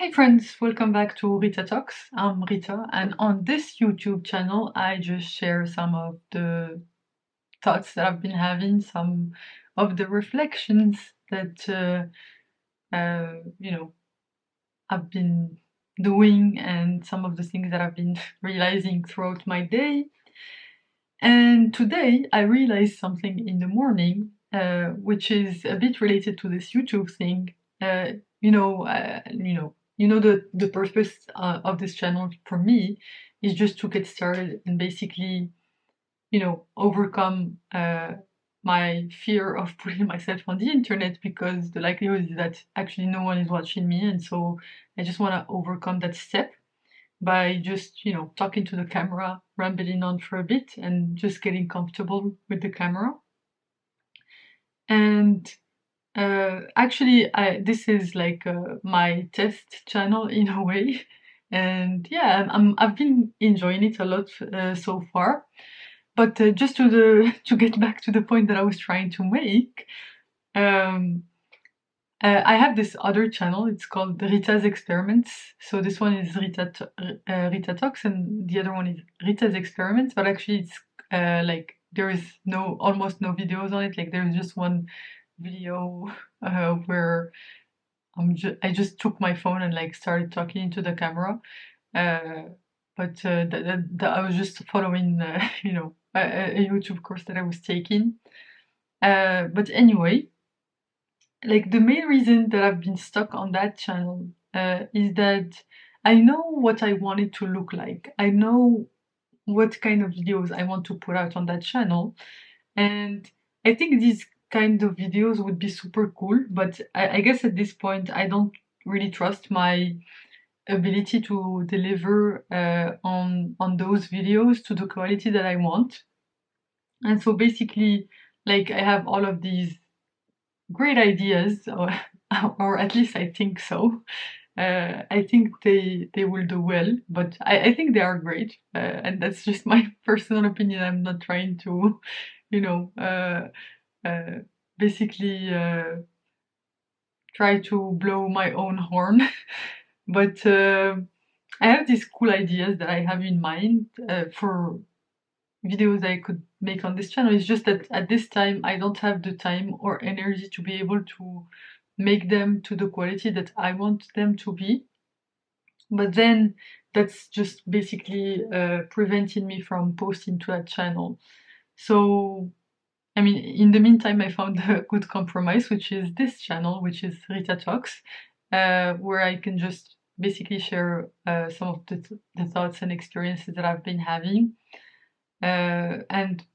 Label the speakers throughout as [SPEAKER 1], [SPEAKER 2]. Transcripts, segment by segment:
[SPEAKER 1] Hey friends, welcome back to Rita Talks. I'm Rita, and on this YouTube channel, I just share some of the thoughts that I've been having, some of the reflections that I've been doing, and some of the things that I've been realizing throughout my day. And today, I realized something in the morning, which is a bit related to this YouTube thing. Uh, the purpose of this channel for me is just to get started and basically, overcome my fear of putting myself on the internet because the likelihood is that actually no one is watching me, and so I just want to overcome that step by just, talking to the camera, rambling on for a bit, and just getting comfortable with the camera. And actually, this is like my test channel in a way. And yeah, I've been enjoying it a lot so far. But just to get back to the point that I was trying to make, um, I have this other channel. It's called Rita's Experiments. So this one is Rita Talks, and the other one is Rita's Experiments. But actually, it's like there is almost no videos on it. Like there's just one video where I just took my phone and like started talking into the camera. Uh, but I was just following, a YouTube course that I was taking. But anyway, like the main reason that I've been stuck on that channel is that I know what I want it to look like. I know what kind of videos I want to put out on that channel. And I think these kind of videos would be super cool, but I guess at this point I don't really trust my ability to deliver on those videos to the quality that I want. And so basically, like I have all of these great ideas, or at least I think so. I think they will do well, but I think they are great, and that's just my personal opinion. I'm not trying to, you know, uh, basically try to blow my own horn. But I have these cool ideas that I have in mind for videos I could make on this channel. It's just that at this time I don't have the time or energy to be able to make them to the quality that I want them to be. But then that's just basically preventing me from posting to that channel. So, I mean, in the meantime, I found a good compromise, which is this channel, which is Rita Talks, where I can just basically share some of the thoughts and experiences that I've been having. And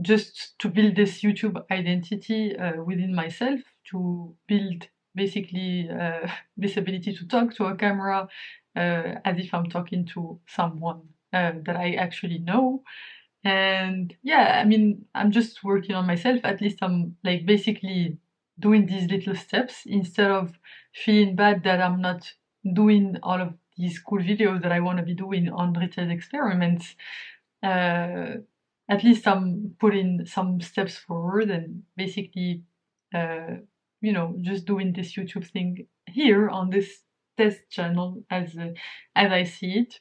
[SPEAKER 1] just to build this YouTube identity within myself, to build basically this ability to talk to a camera as if I'm talking to someone that I actually know. And yeah, I mean, I'm just working on myself. At least I'm like basically doing these little steps instead of feeling bad that I'm not doing all of these cool videos that I want to be doing on Retail Experiments. Uh, at least I'm putting some steps forward and basically, uh, just doing this YouTube thing here on this test channel as I see it.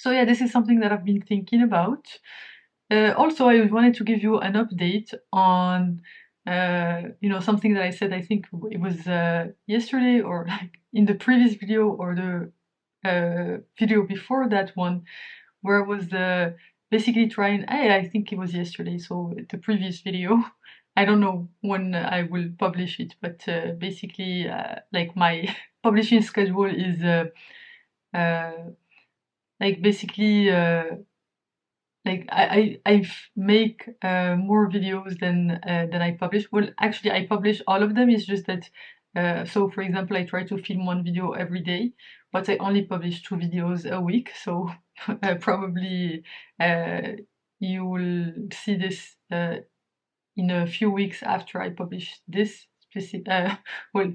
[SPEAKER 1] So yeah, this is something that I've been thinking about. Also, I wanted to give you an update on, something that I said. I think it was yesterday, or like in the previous video, or the video before that one, where I was basically trying. I think it was yesterday, so the previous video. I don't know when I will publish it, but basically, like my publishing schedule is uh, like basically. Like I make more videos than I publish. Well, actually, I publish all of them. It's just that. So, for example, I try to film one video every day, but I only publish 2 videos a week. So probably uh, you will see this in a few weeks after I publish this specific. Well,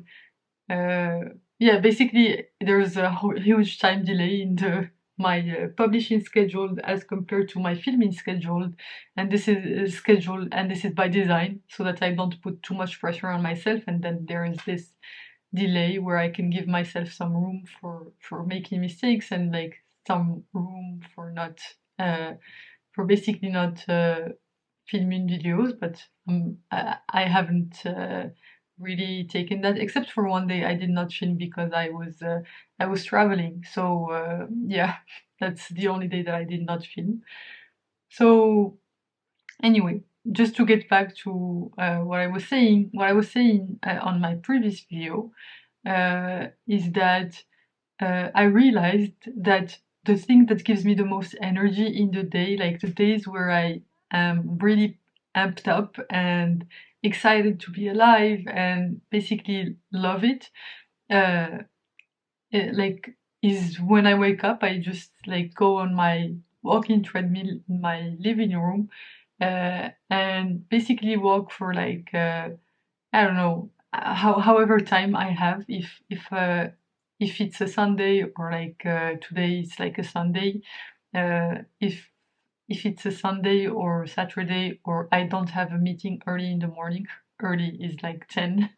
[SPEAKER 1] yeah, basically there's a huge time delay in my publishing schedule as compared to my filming schedule, and this is scheduled, and this is by design so that I don't put too much pressure on myself. And then there is this delay where I can give myself some room for making mistakes, and like some room for not for basically not filming videos. But I haven't really taken that, except for one day I did not film because I was traveling. So yeah, that's the only day that I did not film. So anyway, just to get back to what I was saying on my previous video is that I realized that the thing that gives me the most energy in the day, like the days where I am really amped up and excited to be alive and basically love it, uh, like is when I wake up. I just like go on my walking treadmill in my living room and basically walk for like I don't know however time I have. If it's a Sunday or like today it's like a Sunday. If it's a Sunday or Saturday or I don't have a meeting early in the morning. Early is like 10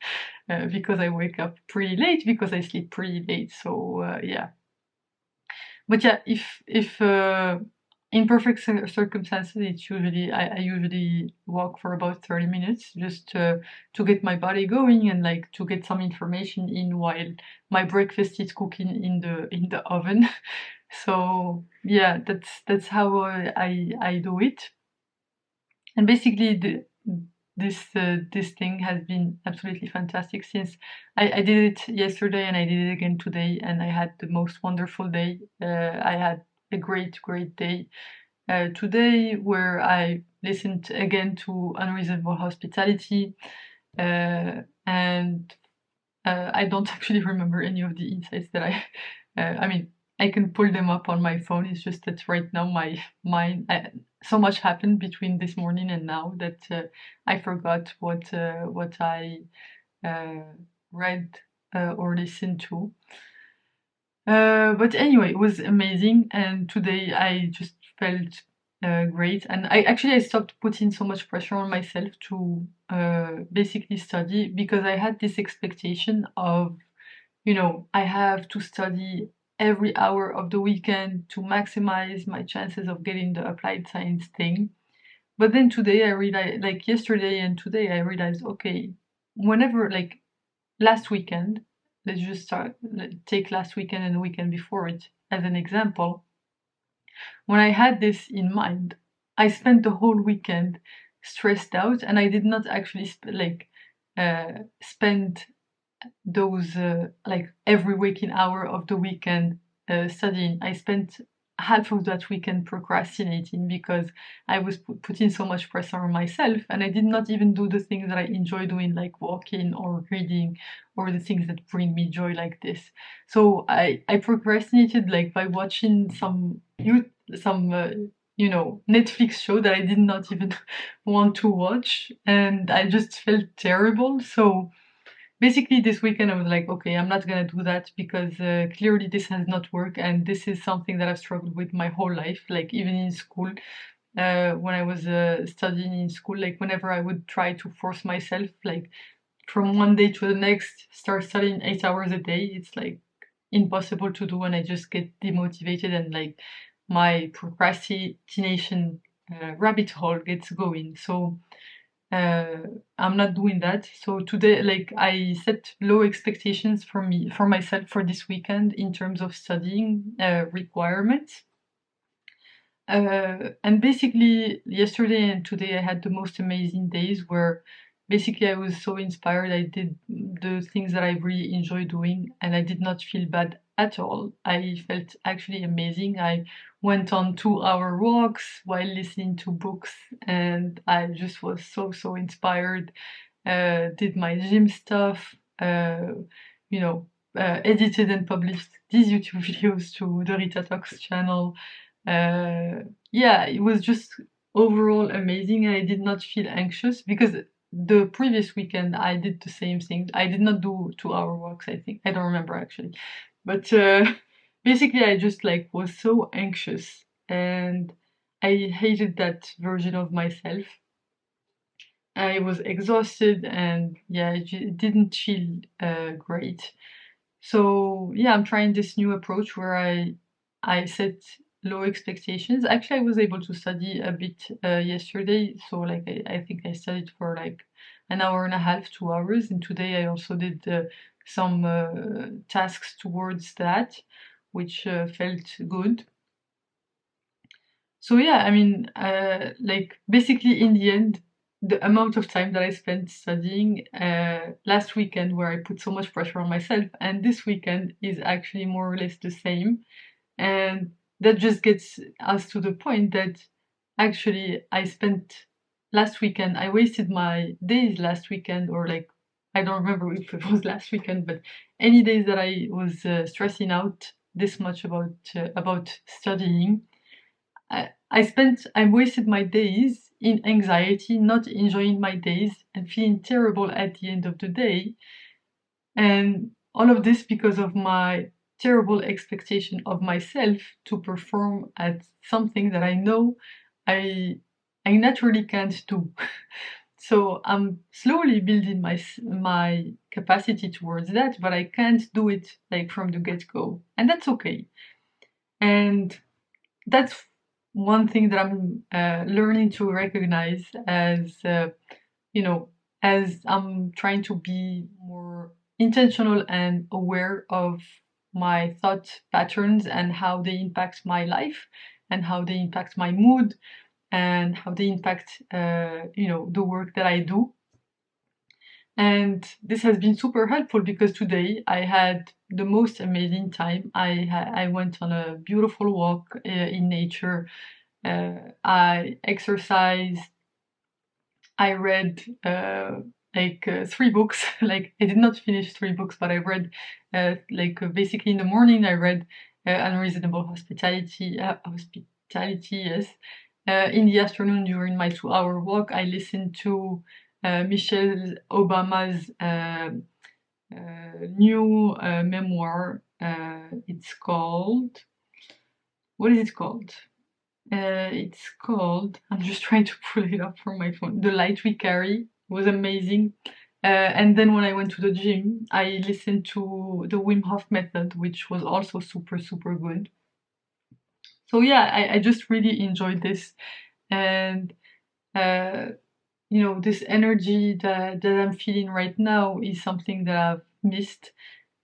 [SPEAKER 1] because I wake up pretty late because I sleep pretty late. So yeah, but yeah, if in perfect circumstances, it's usually I usually walk for about 30 minutes just to get my body going and like to get some information in while my breakfast is cooking in the oven. So yeah, that's how I do it. And basically this thing has been absolutely fantastic since I did it yesterday and I did it again today, and I had the most wonderful day. I had a great day today where I listened again to Unreasonable Hospitality, and I don't actually remember any of the insights that I mean, I can pull them up on my phone. It's just that right now my mind, so much happened between this morning and now that I forgot what I uh, read or listened to. But anyway, it was amazing, and today I just felt great. And I stopped putting so much pressure on myself to basically study because I had this expectation of, I have to study every hour of the weekend to maximize my chances of getting the applied science thing. But then today I realized, like yesterday and today, I realized, okay, whenever, like last weekend, let's just take last weekend and the weekend before it as an example. When I had this in mind, I spent the whole weekend stressed out, and I did not actually spend those like every waking hour of the weekend studying. I spent half of that weekend procrastinating because I was putting so much pressure on myself, and I did not even do the things that I enjoy doing, like walking or reading, or the things that bring me joy like this. So I procrastinated like by watching some Netflix show that I did not even want to watch, and I just felt terrible. So basically this weekend I was like, okay, I'm not gonna do that because clearly this has not worked, and this is something that I've struggled with my whole life, like even in school. When I was studying in school, like whenever I would try to force myself, like from one day to the next, start studying 8 hours a day, it's like impossible to do, and I just get demotivated, and like my procrastination rabbit hole gets going. So uh, I'm not doing that. So today, like I set low expectations for myself for this weekend in terms of studying requirements. And basically, yesterday and today I had the most amazing days where basically I was so inspired. I did the things that I really enjoy doing, and I did not feel bad at all. I felt actually amazing. I went on 2-hour walks while listening to books, and I just was so inspired. Did my gym stuff, you know, edited and published these YouTube videos to the Rita Talks channel. Yeah, it was just overall amazing, and I did not feel anxious because the previous weekend I did the same thing. I did not do 2-hour walks, I think. I don't remember actually. But basically I just like was so anxious, and I hated that version of myself. I was exhausted, and yeah, it didn't feel great. So yeah, I'm trying this new approach where I set low expectations. Actually, I was able to study a bit yesterday, so like I think I studied for like an hour and a half, 2 hours, and today I also did some tasks towards that, which felt good. So yeah, I mean, like basically in the end, the amount of time that I spent studying last weekend, where I put so much pressure on myself, and this weekend is actually more or less the same. And that just gets us to the point that actually I wasted my days last weekend, or like, I don't remember if it was last weekend, but any days that I was stressing out this much about studying, I wasted my days in anxiety, not enjoying my days, and feeling terrible at the end of the day. And all of this because of my terrible expectation of myself to perform at something that I know I I naturally can't do. So I'm slowly building my capacity towards that, but I can't do it like from the get-go. And that's okay. And that's one thing that I'm learning to recognize as you know, as I'm trying to be more intentional and aware of my thought patterns and how they impact my life and how they impact my mood and how they impact the work that I do. And this has been super helpful because today I had the most amazing time. I went on a beautiful walk in nature. I exercised. I read like 3 books. Like I did not finish 3 books, but I read basically in the morning I read Unreasonable Hospitality. Hospitality, yes. In the afternoon during my 2-hour walk, I listened to Michelle Obama's new memoir. It's called, what is it called? It's called, I'm just trying to pull it up from my phone. The Light We Carry was amazing. And then when I went to the gym, I listened to the Wim Hof method, which was also super, super good. So yeah, I just really enjoyed this. And, uh, this energy that I'm feeling right now is something that I've missed.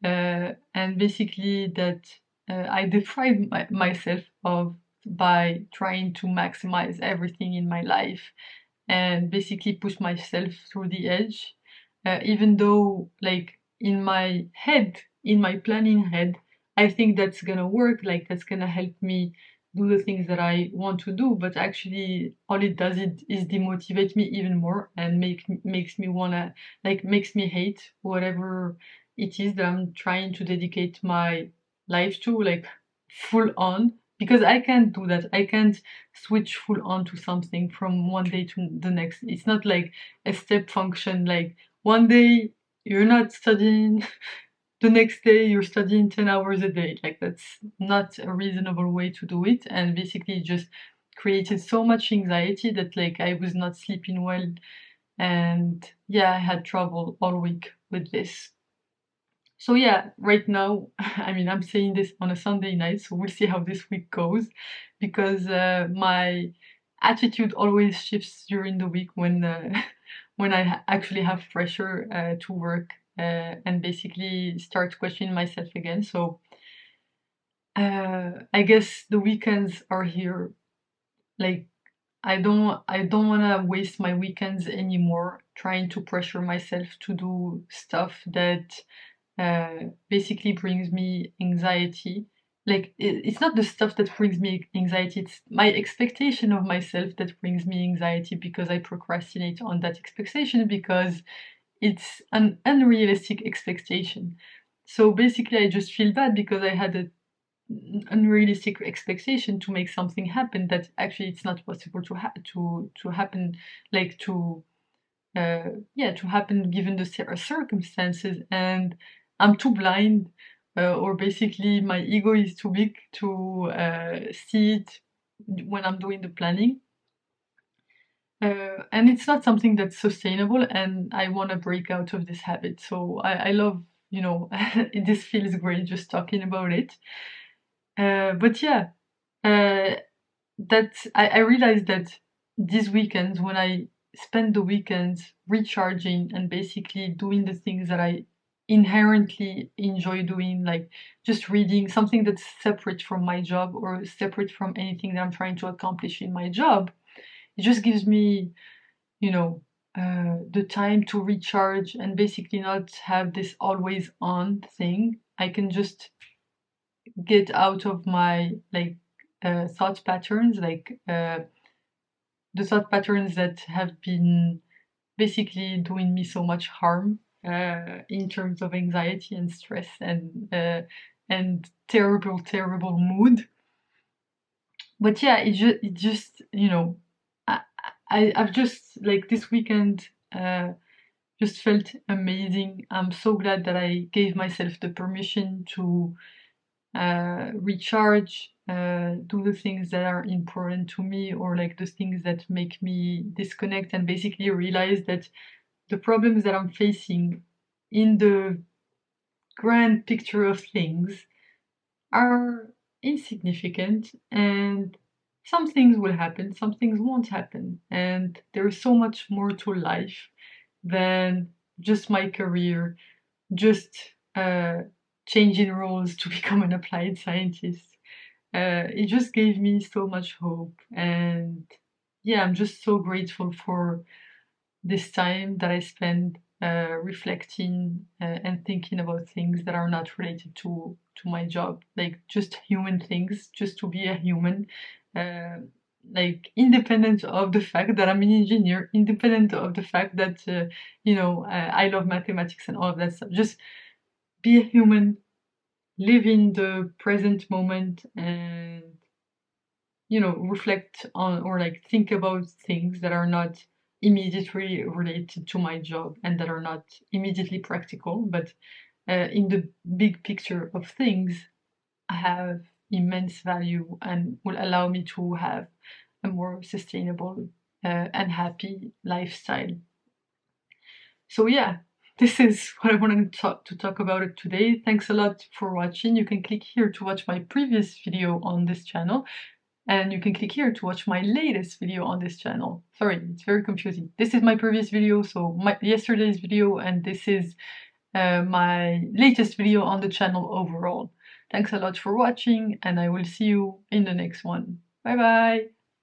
[SPEAKER 1] And basically that I deprive myself of by trying to maximize everything in my life and basically push myself through the edge, even though like in my planning head, I think that's gonna work, like that's gonna help me do the things that I want to do, but actually all it does is demotivate me even more and makes me wanna, like, makes me hate whatever it is that I'm trying to dedicate my life to, like full on, because I can't do that. I can't switch full on to something from one day to the next. It's not like a step function, like one day you're not studying, the next day you're studying 10 hours a day. Like that's not a reasonable way to do it, and basically it just created so much anxiety that like I was not sleeping well, and yeah, I had trouble all week with this. So yeah, right now, I mean, I'm saying this on a Sunday night, so we'll see how this week goes, because my attitude always shifts during the week when when I actually have pressure to work and basically start questioning myself again. So I guess the weekends are here. Like I don't want to waste my weekends anymore trying to pressure myself to do stuff that basically brings me anxiety. Like it's not the stuff that brings me anxiety, it's my expectation of myself that brings me anxiety, because I procrastinate on that expectation because it's an unrealistic expectation. So basically I just feel bad because I had an unrealistic expectation to make something happen that actually it's not possible to happen, like to happen given the circumstances, and I'm too blind, or basically my ego is too big to see it when I'm doing the planning. And it's not something that's sustainable, and I want to break out of this habit. So I love, this feels great just talking about it. But yeah, uh, that I realized that these weekends, when I spend the weekends recharging and basically doing the things that I inherently enjoy doing, like just reading something that's separate from my job or separate from anything that I'm trying to accomplish in my job, it just gives me, the time to recharge and basically not have this always on thing. I can just get out of my thought patterns, the thought patterns that have been basically doing me so much harm in terms of anxiety and stress and terrible, terrible mood. But yeah, it just I've just like this weekend just felt amazing. I'm so glad that I gave myself the permission to recharge, do the things that are important to me, or like the things that make me disconnect, and basically realize that the problems that I'm facing in the grand picture of things are insignificant, and some things will happen, some things won't happen, and there is so much more to life than just my career, just changing roles to become an applied scientist. It just gave me so much hope, and yeah, I'm just so grateful for this time that I spend reflecting and thinking about things that are not related to my job, like just human things, just to be a human, uh, like independent of the fact that I'm an engineer, independent of the fact that I love mathematics and all of that stuff. Just be a human, live in the present moment, and reflect on or like think about things that are not immediately related to my job and that are not immediately practical, but in the big picture of things have immense value and will allow me to have a more sustainable and happy lifestyle. So yeah, this is what I wanted to talk about it today. Thanks a lot for watching. You can click here to watch my previous video on this channel, and you can click here to watch my latest video on this channel. Sorry, it's very confusing. This is my previous video, so my yesterday's video, and this is my latest video on the channel overall. Thanks a lot for watching, and I will see you in the next one. Bye bye!